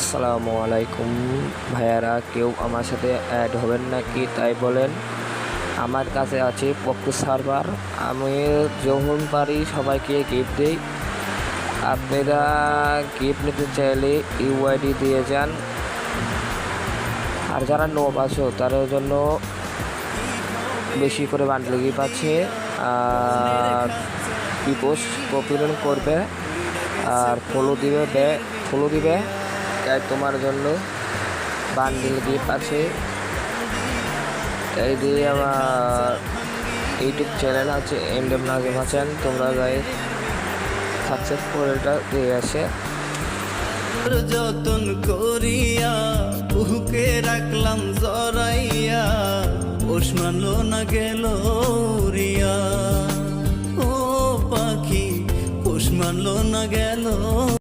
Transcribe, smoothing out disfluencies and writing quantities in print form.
আসসালামু আলাইকুম ভাইয়ারা, কেউ আমার সাথে অ্যাড হবেন নাকি তাই বলেন। আমার কাছে আছে পক্কো সার্ভার, আমি যখন পারি সবাইকে গিফট দিই। আপনারা গিফট নিতে চাইলে ইউআইডি দিয়ে যান। আর যারা নব আছো তাদের জন্য বেশি করে বান্ডেল গিফট আছে। আর পোস্ট পপুলার করবে আর ফলো দিবে তাই তোমার জন্য বান্ডেল গিফট আছে। এই দিয়ে আমার ইউটিউব চ্যানেল আছে এমডেম নাজিম হাসান, তোমরা যাই সাকসেসফুল এটা দিয়ে আছে। যতন করিয়া বুকে রাখলাম জরাইয়া, পোষ মানলো না গেল রিয়া। ও পাখি পোষ মানলো না গেল।